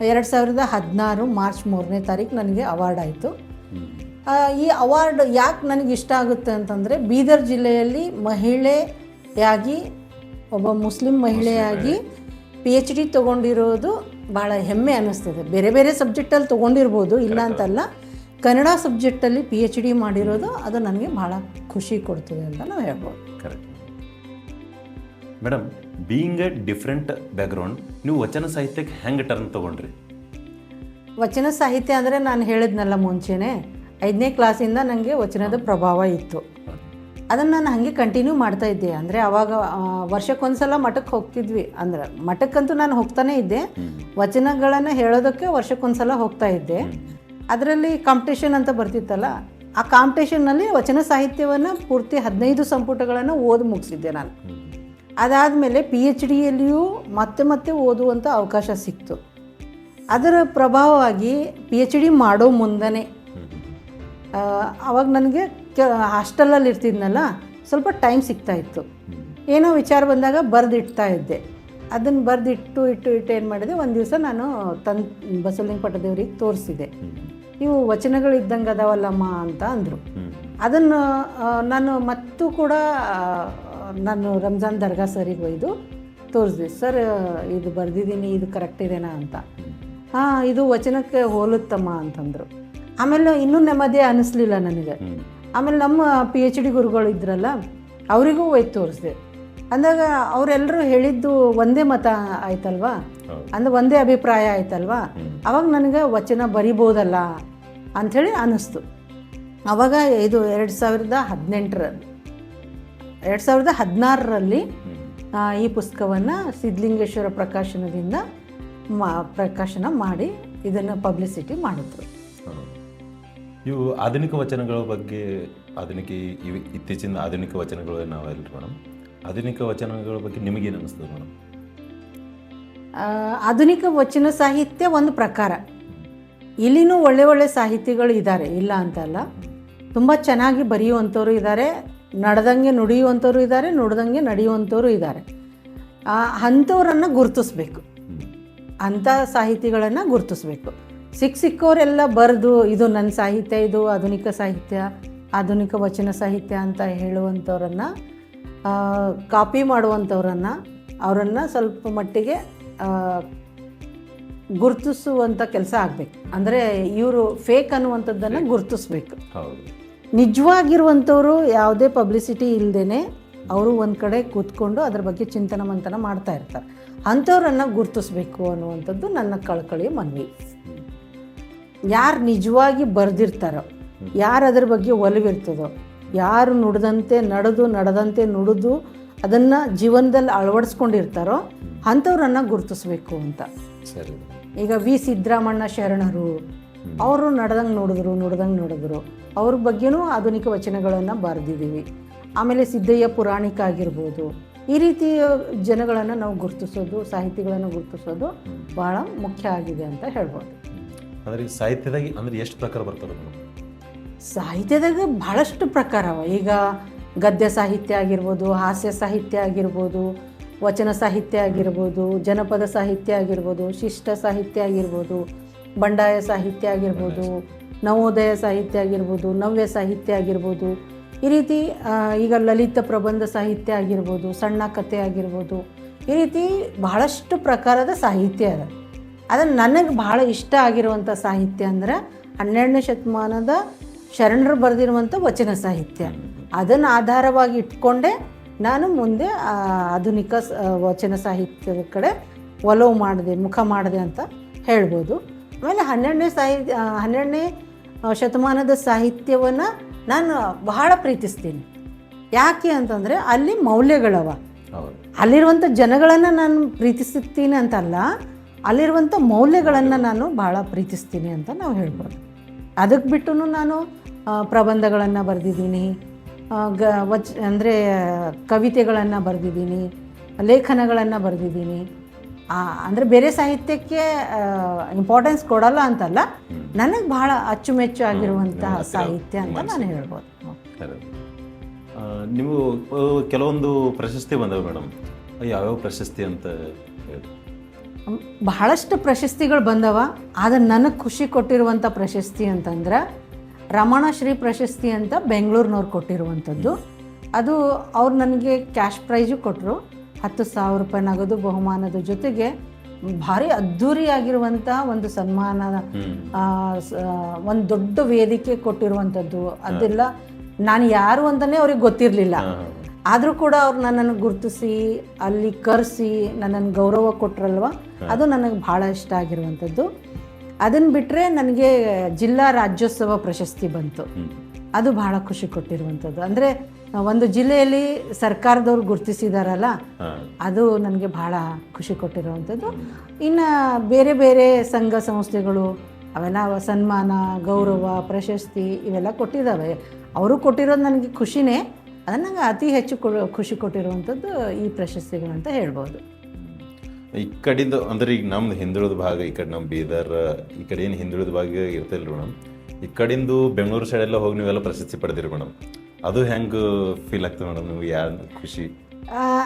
S3: 2016 ಮಾರ್ಚ್ 3ನೇ ತಾರೀಕು ನನಗೆ ಅವಾರ್ಡ್ ಆಯಿತು. ಈ ಅವಾರ್ಡ್ ಯಾಕೆ ನನಗೆ ಇಷ್ಟ ಆಗುತ್ತೆ ಅಂತಂದರೆ, ಬೀದರ್ ಜಿಲ್ಲೆಯಲ್ಲಿ ಮಹಿಳೆಯಾಗಿ, ಒಬ್ಬ ಮುಸ್ಲಿಂ ಮಹಿಳೆಯಾಗಿ PhD ತೊಗೊಂಡಿರೋದು ಭಾಳ ಹೆಮ್ಮೆ ಅನ್ನಿಸ್ತದೆ. ಬೇರೆ ಬೇರೆ ಸಬ್ಜೆಕ್ಟಲ್ಲಿ ತೊಗೊಂಡಿರ್ಬೋದು, ಇಲ್ಲ ಅಂತಲ್ಲ. ಕನ್ನಡ ಸಬ್ಜೆಕ್ಟಲ್ಲಿ PhD ಮಾಡಿರೋದು ಅದು ನನಗೆ ಭಾಳ ಖುಷಿ ಕೊಡ್ತದೆ ಅಂತ ನಾವು ಹೇಳ್ಬೋದು.
S5: Correct madam. Being A different background, ನೀವು ವಚನ ಸಾಹಿತ್ಯಕ್ಕೆ ಹೆಂಗೆ ಟರ್ನ್ ತೊಗೊಂಡ್ರಿ?
S3: ವಚನ ಸಾಹಿತ್ಯ ಅಂದರೆ ನಾನು ಹೇಳಿದ್ನಲ್ಲ ಮುಂಚೆನೇ, 5ನೇ ಕ್ಲಾಸಿಂದ ನನಗೆ ವಚನದ ಪ್ರಭಾವ ಇತ್ತು. ಅದನ್ನು ನಾನು ಹಾಗೆ ಕಂಟಿನ್ಯೂ ಮಾಡ್ತಾ ಇದ್ದೆ. ಅಂದರೆ ಆವಾಗ ವರ್ಷಕ್ಕೊಂದ್ಸಲ ಮಠಕ್ಕೆ ಹೋಗ್ತಿದ್ವಿ. ಅಂದರೆ ಮಠಕ್ಕಂತೂ ನಾನು ಹೋಗ್ತಾನೇ ಇದ್ದೆ, ವಚನಗಳನ್ನು ಹೇಳೋದಕ್ಕೆ ವರ್ಷಕ್ಕೊಂದ್ಸಲ ಹೋಗ್ತಾ ಇದ್ದೆ. ಅದರಲ್ಲಿ ಕಾಂಪಿಟೇಷನ್ ಅಂತ ಬರ್ತಿತ್ತಲ್ಲ, ಆ ಕಾಂಪಿಟೇಷನ್ನಲ್ಲಿ ವಚನ ಸಾಹಿತ್ಯವನ್ನು ಪೂರ್ತಿ 15 ಸಂಪುಟಗಳನ್ನು ಓದಿ ಮುಗಿಸಿದ್ದೆ ನಾನು. ಅದಾದಮೇಲೆ PhDಯಲ್ಲಿಯೂ ಮತ್ತೆ ಓದುವಂಥ ಅವಕಾಶ ಸಿಕ್ತು. ಅದರ ಪ್ರಭಾವವಾಗಿ PhD ಮಾಡೋ ಮುಂದನೇ ಆವಾಗ ನನಗೆ ಹಾಸ್ಟೆಲಲ್ಲಿ ಇರ್ತಿದ್ನಲ್ಲ, ಸ್ವಲ್ಪ ಟೈಮ್ ಸಿಗ್ತಾಯಿತ್ತು. ಏನೋ ವಿಚಾರ ಬಂದಾಗ ಬರೆದಿಡ್ತಾ ಇದ್ದೆ. ಅದನ್ನು ಬರೆದಿಟ್ಟು ಏನು ಮಾಡಿದೆ, ಒಂದು ದಿವಸ ನಾನು ಬಸವಲಿಂಗ ಪಟ್ಟದೇವ್ರಿಗೆ ತೋರಿಸಿದೆ. ಇವು ವಚನಗಳಿದ್ದಂಗೆ ಅದಾವಲ್ಲಮ್ಮ ಅಂತ ಅಂದರು. ಅದನ್ನು ನಾನು ಮತ್ತೂ ಕೂಡ ನಾನು ರಂಜಾನ್ ದರ್ಗಾ ಸರಿಗೆ ಒಯ್ದು ತೋರಿಸಿದೆ. ಸರ್, ಇದು ಬರೆದಿದ್ದೀನಿ, ಇದು ಕರೆಕ್ಟ್ ಇದೆನಾ ಅಂತ. ಹಾಂ, ಇದು ವಚನಕ್ಕೆ ಹೋಲುತ್ತಮ್ಮ ಅಂತಂದರು. ಆಮೇಲೆ ಇನ್ನೂ ನೆಮ್ಮದಿ ಅನ್ನಿಸ್ಲಿಲ್ಲ ನನಗೆ. ಆಮೇಲೆ ನಮ್ಮ PhD ಗುರುಗಳು ಇದ್ರಲ್ಲ, ಅವರಿಗೂ ಒಯ್ದು ತೋರಿಸಿದೆ. ಅಂದಾಗ ಅವರೆಲ್ಲರೂ ಹೇಳಿದ್ದು ಒಂದೇ ಮತ ಆಯ್ತಲ್ವಾ, ಅಂದರೆ ಒಂದೇ ಅಭಿಪ್ರಾಯ ಆಯ್ತಲ್ವಾ. ಅವಾಗ ನನಗೆ ವಚನ ಬರಿಬೋದಲ್ಲ ಅಂಥೇಳಿ ಅನ್ನಿಸ್ತು. ಆವಾಗ ಇದು 2016ರಲ್ಲಿ ಈ ಪುಸ್ತಕವನ್ನು ಸಿದ್ಧಲಿಂಗೇಶ್ವರ ಪ್ರಕಾಶನದಿಂದ ಪ್ರಕಾಶನ ಮಾಡಿ ಇದನ್ನು ಪಬ್ಲಿಸಿಟಿ ಮಾಡಿದ್ರು.
S5: ಇವು ಆಧುನಿಕ ವಚನಗಳ ಬಗ್ಗೆ, ಇತ್ತೀಚಿನ ಆಧುನಿಕ ವಚನಗಳು ನಾವೆಲ್ಲ ಮೇಡಮ್, ಆಧುನಿಕ ವಚನಗಳ ಬಗ್ಗೆ ನಿಮಗೇನು ಅನ್ನಿಸ್ತದೆ ಮೇಡಮ್?
S3: ಆಧುನಿಕ ವಚನ ಸಾಹಿತ್ಯ ಒಂದು ಪ್ರಕಾರ. ಇಲ್ಲಿನೂ ಒಳ್ಳೆ ಸಾಹಿತಿಗಳು ಇದ್ದಾರೆ, ಇಲ್ಲ ಅಂತಲ್ಲ. ತುಂಬ ಚೆನ್ನಾಗಿ ಬರೆಯುವಂಥವ್ರು ಇದ್ದಾರೆ, ನಡೆದಂಗೆ ನುಡಿಯುವಂಥವ್ರು ಇದ್ದಾರೆ, ನುಡ್ದಂಗೆ ನಡೆಯುವಂಥವ್ರು ಇದ್ದಾರೆ. ಅಂಥವ್ರನ್ನು ಗುರುತಿಸ್ಬೇಕು, ಅಂಥ ಸಾಹಿತಿಗಳನ್ನು ಗುರುತಿಸ್ಬೇಕು. ಸಿಕ್ಕೋರೆಲ್ಲ ಬರೆದು ಇದು ನನ್ನ ಸಾಹಿತ್ಯ, ಇದು ಆಧುನಿಕ ಸಾಹಿತ್ಯ, ಆಧುನಿಕ ವಚನ ಸಾಹಿತ್ಯ ಅಂತ ಹೇಳುವಂಥವ್ರನ್ನು, ಕಾಪಿ ಮಾಡುವಂಥವ್ರನ್ನು, ಅವರನ್ನು ಸ್ವಲ್ಪ ಮಟ್ಟಿಗೆ ಗುರುತಿಸುವಂಥ ಕೆಲಸ ಆಗಬೇಕು. ಅಂದರೆ ಇವರು ಫೇಕ್ ಅನ್ನುವಂಥದ್ದನ್ನು ಗುರುತಿಸ್ಬೇಕು. ನಿಜವಾಗಿರುವಂಥವ್ರು ಯಾವುದೇ ಪಬ್ಲಿಸಿಟಿ ಇಲ್ಲದೇ ಅವರು ಒಂದು ಕಡೆ ಕೂತ್ಕೊಂಡು ಅದ್ರ ಬಗ್ಗೆ ಚಿಂತನ ಮಂಥನ ಮಾಡ್ತಾ ಇರ್ತಾರೆ. ಅಂಥವ್ರನ್ನು ಗುರುತಿಸ್ಬೇಕು ಅನ್ನುವಂಥದ್ದು ನನ್ನ ಕಳಕಳಿಯ ಮನವಿ. ಯಾರು ನಿಜವಾಗಿ ಬರೆದಿರ್ತಾರೋ, ಯಾರು ಅದ್ರ ಬಗ್ಗೆ ಒಲವಿರ್ತದೋ, ಯಾರು ನಡೆದಂತೆ ನುಡಿದು ಅದನ್ನು ಜೀವನದಲ್ಲಿ ಅಳವಡಿಸ್ಕೊಂಡಿರ್ತಾರೋ ಅಂಥವ್ರನ್ನು ಗುರುತಿಸ್ಬೇಕು ಅಂತ. ಈಗ ವಿ ಸಿದ್ದರಾಮಣ್ಣ ಶರಣರು, ಅವರು ನಡೆದಂಗೆ ನೋಡಿದ್ರು, ಅವ್ರ ಬಗ್ಗೆನೂ ಆಧುನಿಕ ವಚನಗಳನ್ನು ಬರೆದಿದ್ದೀವಿ. ಆಮೇಲೆ ಸಿದ್ದಯ್ಯ ಪುರಾಣಿಕ ಆಗಿರ್ಬೋದು. ಈ ರೀತಿ ಜನಗಳನ್ನು ನಾವು ಗುರುತಿಸೋದು, ಸಾಹಿತಿಗಳನ್ನು ಗುರುತಿಸೋದು ಭಾಳ ಮುಖ್ಯ ಆಗಿದೆ ಅಂತ ಹೇಳ್ಬೋದು.
S5: ಅಂದರೆ ಸಾಹಿತ್ಯದಾಗ ಅಂದರೆ ಎಷ್ಟು ಪ್ರಕಾರ ಬರ್ತದೆ?
S3: ಸಾಹಿತ್ಯದಾಗ ಭಾಳಷ್ಟು ಪ್ರಕಾರ ಅವ. ಈಗ ಗದ್ಯ ಸಾಹಿತ್ಯ ಆಗಿರ್ಬೋದು, ಹಾಸ್ಯ ಸಾಹಿತ್ಯ ಆಗಿರ್ಬೋದು, ವಚನ ಸಾಹಿತ್ಯ ಆಗಿರ್ಬೋದು, ಜನಪದ ಸಾಹಿತ್ಯ ಆಗಿರ್ಬೋದು, ಶಿಷ್ಟ ಸಾಹಿತ್ಯ ಆಗಿರ್ಬೋದು, ಬಂಡಾಯ ಸಾಹಿತ್ಯ ಆಗಿರ್ಬೋದು, ನವೋದಯ ಸಾಹಿತ್ಯ ಆಗಿರ್ಬೋದು, ನವ್ಯ ಸಾಹಿತ್ಯ ಆಗಿರ್ಬೋದು. ಈ ರೀತಿ ಈಗ ಲಲಿತ ಪ್ರಬಂಧ ಸಾಹಿತ್ಯ ಆಗಿರ್ಬೋದು, ಸಣ್ಣ ಕಥೆ ಆಗಿರ್ಬೋದು. ಈ ರೀತಿ ಬಹಳಷ್ಟು ಪ್ರಕಾರದ ಸಾಹಿತ್ಯ ಅದ. ಅದನ್ನು ನನಗೆ ಭಾಳ ಇಷ್ಟ ಆಗಿರುವಂಥ ಸಾಹಿತ್ಯ ಅಂದರೆ 12ನೇ ಶತಮಾನದ ಶರಣರು ಬರೆದಿರುವಂಥ ವಚನ ಸಾಹಿತ್ಯ. ಅದನ್ನು ಆಧಾರವಾಗಿ ಇಟ್ಕೊಂಡೇ ನಾನು ಮುಂದೆ ಆಧುನಿಕ ವಚನ ಸಾಹಿತ್ಯದ ಕಡೆ ಒಲವು ಮುಖ ಮಾಡಿದೆ ಅಂತ ಹೇಳ್ಬೋದು. ಆಮೇಲೆ 12ನೇ ಶತಮಾನದ ಸಾಹಿತ್ಯವನ್ನು ನಾನು ಬಹಳ ಪ್ರೀತಿಸ್ತೀನಿ. ಯಾಕೆ ಅಂತಂದರೆ ಅಲ್ಲಿ ಮೌಲ್ಯಗಳವ. ಅಲ್ಲಿರುವಂಥ ಜನಗಳನ್ನು ನಾನು ಪ್ರೀತಿಸ್ತೀನಿ ಅಂತಲ್ಲ, ಅಲ್ಲಿರುವಂಥ ಮೌಲ್ಯಗಳನ್ನು ನಾನು ಭಾಳ ಪ್ರೀತಿಸ್ತೀನಿ ಅಂತ ನಾವು ಹೇಳ್ಬೋದು. ಅದಕ್ಕೆ ಬಿಟ್ಟು ನಾನು ಪ್ರಬಂಧಗಳನ್ನು ಬರೆದಿದ್ದೀನಿ, ಅಂದರೆ ಕವಿತೆಗಳನ್ನು ಬರೆದಿದ್ದೀನಿ, ಲೇಖನಗಳನ್ನು ಬರೆದಿದ್ದೀನಿ. ಅಂದರೆ ಬೇರೆ ಸಾಹಿತ್ಯಕ್ಕೆ ಇಂಪಾರ್ಟೆನ್ಸ್ ಕೊಡಲ್ಲ ಅಂತಲ್ಲ, ನನಗೆ ಭಾಳ ಅಚ್ಚುಮೆಚ್ಚು ಆಗಿರುವಂತಹ ಸಾಹಿತ್ಯ ಅಂತ ನಾನು ಹೇಳ್ಬೋದು.
S5: ನೀವು ಕೆಲವೊಂದು ಪ್ರಶಸ್ತಿ ಬಂದವು ಮೇಡಮ್, ಯಾವ್ಯಾವ ಪ್ರಶಸ್ತಿ ಅಂತ ಹೇಳಿ?
S3: ಬಹಳಷ್ಟು ಪ್ರಶಸ್ತಿಗಳು ಬಂದವ. ಆದರೆ ನನಗೆ ಖುಷಿ ಕೊಟ್ಟಿರುವಂಥ ಪ್ರಶಸ್ತಿ ಅಂತಂದ್ರೆ ರಮಣಶ್ರೀ ಪ್ರಶಸ್ತಿ ಅಂತ ಬೆಂಗಳೂರಿನವ್ರು ಕೊಟ್ಟಿರುವಂಥದ್ದು. ಅದು ಅವ್ರು ನನಗೆ ಕ್ಯಾಶ್ ಪ್ರೈಜು ಕೊಟ್ಟರು. 10,000 ರೂಪಾಯಿ ನಗದು ಬಹುಮಾನದ ಜೊತೆಗೆ ಭಾರಿ ಅದ್ಧೂರಿಯಾಗಿರುವಂಥ ಒಂದು ಸನ್ಮಾನ, ಒಂದು ದೊಡ್ಡ ವೇದಿಕೆ ಕೊಟ್ಟಿರುವಂಥದ್ದು. ಅದೆಲ್ಲ ನಾನು ಯಾರು ಅಂತಲೇ ಅವ್ರಿಗೆ ಗೊತ್ತಿರಲಿಲ್ಲ. ಆದರೂ ಕೂಡ ಅವ್ರು ನನ್ನನ್ನು ಗುರುತಿಸಿ ಅಲ್ಲಿ ಕರೆಸಿ ನನ್ನನ್ನು ಗೌರವ ಕೊಟ್ಟರಲ್ವ, ಅದು ನನಗೆ ಭಾಳ ಇಷ್ಟ ಆಗಿರುವಂಥದ್ದು. ಅದನ್ನು ಬಿಟ್ಟರೆ ನನಗೆ ಜಿಲ್ಲಾ ರಾಜ್ಯೋತ್ಸವ ಪ್ರಶಸ್ತಿ ಬಂತು. ಅದು ಭಾಳ ಖುಷಿ ಕೊಟ್ಟಿರುವಂಥದ್ದು. ಅಂದರೆ ಒಂದು ಜಿಲ್ಲೆಯಲ್ಲಿ ಸರ್ಕಾರದವ್ರು ಗುರುತಿಸಿದಾರಲ್ಲ, ಅದು ನನಗೆ ಭಾಳ ಖುಷಿ ಕೊಟ್ಟಿರುವಂಥದ್ದು. ಇನ್ನು ಬೇರೆ ಬೇರೆ ಸಂಘ ಸಂಸ್ಥೆಗಳು ಅವೆಲ್ಲ ಸನ್ಮಾನ, ಗೌರವ, ಪ್ರಶಸ್ತಿ ಇವೆಲ್ಲ ಕೊಟ್ಟಿದ್ದಾವೆ. ಅವರು ಕೊಟ್ಟಿರೋದು ನನಗೆ ಖುಷಿನೇ. ಅದು ನನಗೆ ಅತಿ ಹೆಚ್ಚು ಖುಷಿ ಕೊಟ್ಟಿರುವಂಥದ್ದು ಈ ಪ್ರಶಸ್ತಿಗಳಂತ ಹೇಳ್ಬೋದು.
S5: ಈ ಕಡೆಯಿಂದ ಅಂದ್ರೆ ಈಗ ನಮ್ದು ಹಿಂದುಳಿದ ಭಾಗ, ಈ ಕಡೆ ನಮ್ಮ ಬೀದರ್ ಈ ಕಡೆ ಏನು ಹಿಂದುಳಿದ ಭಾಗ ಇರ್ತಿಲ್ಲ ಮೇಡಮ್, ಈ ಕಡೆಂದು ಬೆಂಗಳೂರು ಸೈಡೆಲ್ಲ ಹೋಗಿ ನೀವೆಲ್ಲ ಪ್ರಶಸ್ತಿ ಪಡೆದಿರಿ ಮೇಡಮ್. ಅದು ಹೆಂಗೆ ಫೀಲ್ ಆಗ್ತದೆ ಮೇಡಮ್ ನೀವು? ಯಾರು ಖುಷಿ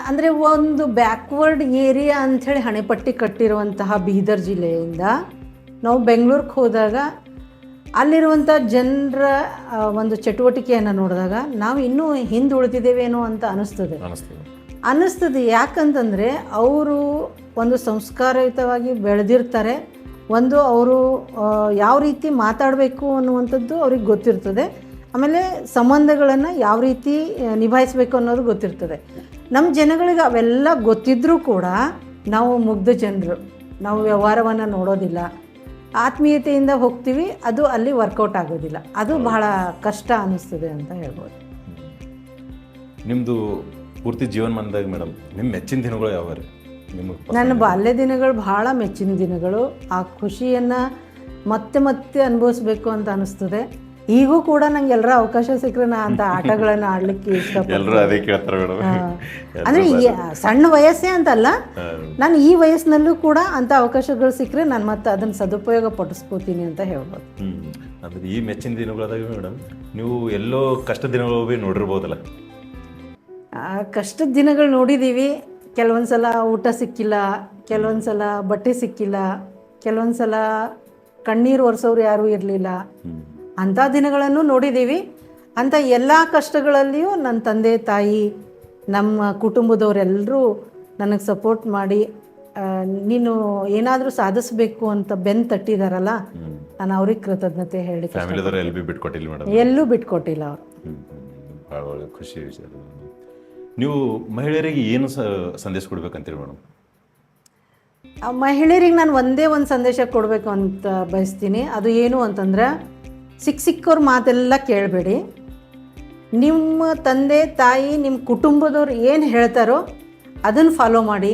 S3: ಅಂದರೆ ಒಂದು ಬ್ಯಾಕ್ವರ್ಡ್ ಏರಿಯಾ ಅಂಥೇಳಿ ಹಣೆಪಟ್ಟಿ ಕಟ್ಟಿರುವಂತಹ ಬೀದರ್ ಜಿಲ್ಲೆಯಿಂದ ನಾವು ಬೆಂಗಳೂರಿಗೆ ಹೋದಾಗ ಅಲ್ಲಿರುವಂಥ ಜನರ ಒಂದು ಚಟುವಟಿಕೆಯನ್ನು ನೋಡಿದಾಗ ನಾವು ಇನ್ನೂ ಹಿಂದೆ ಉಳಿದಿದ್ದೇವೇನೋ ಅಂತ ಅನ್ನಿಸ್ತದೆ. ಯಾಕಂತಂದರೆ ಅವರು ಒಂದು ಸಂಸ್ಕಾರಯುತವಾಗಿ ಬೆಳೆದಿರ್ತಾರೆ. ಒಂದು ಅವರು ಯಾವ ರೀತಿ ಮಾತಾಡಬೇಕು ಅನ್ನುವಂಥದ್ದು ಅವ್ರಿಗೆ ಗೊತ್ತಿರ್ತದೆ. ಆಮೇಲೆ ಸಂಬಂಧಗಳನ್ನು ಯಾವ ರೀತಿ ನಿಭಾಯಿಸಬೇಕು ಅನ್ನೋದು ಗೊತ್ತಿರ್ತದೆ. ನಮ್ಮ ಜನಗಳಿಗೆ ಅವೆಲ್ಲ ಗೊತ್ತಿದ್ದರೂ ಕೂಡ ನಾವು ಮುಗ್ಧ ಜನರು, ನಾವು ವ್ಯವಹಾರವನ್ನು ನೋಡೋದಿಲ್ಲ, ಆತ್ಮೀಯತೆಯಿಂದ ಹೋಗ್ತೀವಿ, ಅದು ಅಲ್ಲಿ ವರ್ಕೌಟ್ ಆಗೋದಿಲ್ಲ. ಅದು ಬಹಳ ಕಷ್ಟ ಅನ್ನಿಸ್ತದೆ ಅಂತ ಹೇಳ್ಬೋದು.
S5: ನಿಮ್ಮದು ಪೂರ್ತಿ ಜೀವನಮಾನದಾಗ ಮೇಡಮ್ ನಿಮ್ಮ ಮೆಚ್ಚಿನ ದಿನಗಳು ಯಾವ ರೀ? ನಿಮಗೆ
S3: ನನ್ನ ಬಾಲ್ಯ ದಿನಗಳು ಭಾಳ ಮೆಚ್ಚಿನ ದಿನಗಳು. ಆ ಖುಷಿಯನ್ನು ಮತ್ತೆ ಮತ್ತೆ ಅನುಭವಿಸ್ಬೇಕು ಅಂತ ಅನಿಸ್ತದೆ. ಈಗೂ ಕೂಡ ನಂಗೆ ಎಲ್ಲರ ಅವಕಾಶ ಸಿಕ್ಕರೆ ನಾ ಅಂತ ಆಟಗಳನ್ನು ಆಡಲಿಕ್ಕೆ ಇಷ್ಟಪಡ್ತೀನಿ. ಅಂದರೆ ಸಣ್ಣ ವಯಸ್ಸೇ ಅಂತಲ್ಲ, ನಾನು ಈ ವಯಸ್ಸಿನಲ್ಲೂ ಕೂಡ ಅಂಥ ಅವಕಾಶಗಳು ಸಿಕ್ಕರೆ ನಾನು ಮತ್ತೆ ಅದನ್ನು ಸದುಪಯೋಗ ಪಡಿಸ್ಕೋತೀನಿ ಅಂತ ಹೇಳ್ಬೋದು.
S5: ಅಂದರೆ ಈ ಮೆಚ್ಚಿನ ದಿನಗಳಾದಾಗ ಮೇಡಮ್ ನೀವು ಎಲ್ಲೋ ಕಷ್ಟ ದಿನಗಳು ಭೀ ನೋಡಿರ್ಬೋದಲ್ಲ?
S3: ಕಷ್ಟದ ದಿನಗಳು ನೋಡಿದ್ದೀವಿ. ಕೆಲವೊಂದು ಸಲ ಊಟ ಸಿಕ್ಕಿಲ್ಲ, ಕೆಲವೊಂದು ಸಲ ಬಟ್ಟೆ ಸಿಕ್ಕಿಲ್ಲ, ಕೆಲವೊಂದು ಸಲ ಕಣ್ಣೀರು ಒರೆಸೋರು ಯಾರೂ ಇರಲಿಲ್ಲ. ಅಂಥ ದಿನಗಳನ್ನು ನೋಡಿದ್ದೀವಿ. ಅಂಥ ಎಲ್ಲ ಕಷ್ಟಗಳಲ್ಲಿಯೂ ನನ್ನ ತಂದೆ ತಾಯಿ, ನಮ್ಮ ಕುಟುಂಬದವರೆಲ್ಲರೂ ನನಗೆ ಸಪೋರ್ಟ್ ಮಾಡಿ ನೀನು ಏನಾದರೂ ಸಾಧಿಸಬೇಕು ಅಂತ ಬೆನ್ನು ತಟ್ಟಿದಾರಲ್ಲ, ನಾನು ಅವ್ರಿಗೆ ಕೃತಜ್ಞತೆ ಹೇಳಿ. ಎಲ್ಲೂ ಬಿಟ್ಕೊಟ್ಟಿಲ್ಲ ಅವರು.
S5: ಭಾಳ ಒಳ್ಳೆ ಖುಷಿ ವಿಷಯ. ನೀವು ಮಹಿಳೆಯರಿಗೆ ಏನು ಸಂದೇಶ ಕೊಡ್ಬೇಕಂತೀರಿ ಮೇಡಮ್?
S3: ಮಹಿಳೆಯರಿಗೆ ನಾನು ಒಂದೇ ಒಂದು ಸಂದೇಶ ಕೊಡಬೇಕು ಅಂತ ಬಯಸ್ತೀನಿ. ಅದು ಏನು ಅಂತಂದ್ರೆ, ಸಿಕ್ಕವ್ರ ಮಾತೆಲ್ಲ ಕೇಳಬೇಡಿ. ನಿಮ್ಮ ತಂದೆ ತಾಯಿ, ನಿಮ್ಮ ಕುಟುಂಬದವ್ರು ಏನು ಹೇಳ್ತಾರೋ ಅದನ್ನು ಫಾಲೋ ಮಾಡಿ.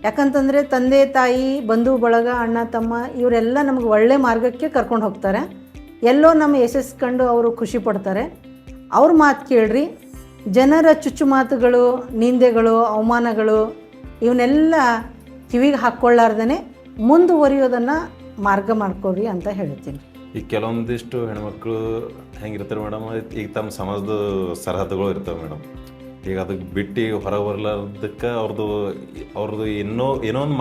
S3: ಯಾಕಂತಂದರೆ ತಂದೆ ತಾಯಿ, ಬಂಧು ಬಳಗ, ಅಣ್ಣ ತಮ್ಮ ಇವರೆಲ್ಲ ನಮಗೆ ಒಳ್ಳೆ ಮಾರ್ಗಕ್ಕೆ ಕರ್ಕೊಂಡು ಹೋಗ್ತಾರೆ. ಎಲ್ಲೋ ನಮ್ಮ ಯಶಸ್ಸು ಕಂಡು ಅವರು ಖುಷಿ ಪಡ್ತಾರೆ. ಅವ್ರ ಮಾತು ಕೇಳ್ರಿ. ಜನರ ಚುಚ್ಚು ಮಾತುಗಳು, ನಿಂದೆಗಳು, ಅವಮಾನಗಳು ಇವನ್ನೆಲ್ಲ ಕಿವಿಗೆ ಹಾಕ್ಕೊಳ್ಳಾರ್ದೇ ಮುಂದುವರಿಯೋದನ್ನು ಮಾರ್ಗ ಮಾಡ್ಕೊಳ್ರಿ ಅಂತ ಹೇಳ್ತೀನಿ.
S5: ಈಗ ಕೆಲವೊಂದಿಷ್ಟು ಹೆಣ್ಮಕ್ಳು ಹೆಂಗಿರ್ತಾರೆ ಮೇಡಮ್, ಈಗ ತಮ್ಮ ಸಮಾಜದ ಸರಹದ್ದುಗಳು ಇರ್ತವೆ ಮೇಡಮ್. ಈಗ ಅದಕ್ಕೆ ಬಿಟ್ಟು ಹೊರಗೆ ಬರಲಾರ್ದಕ್ಕೆ ಅವ್ರದ್ದು ಏನೋ ಒಂದು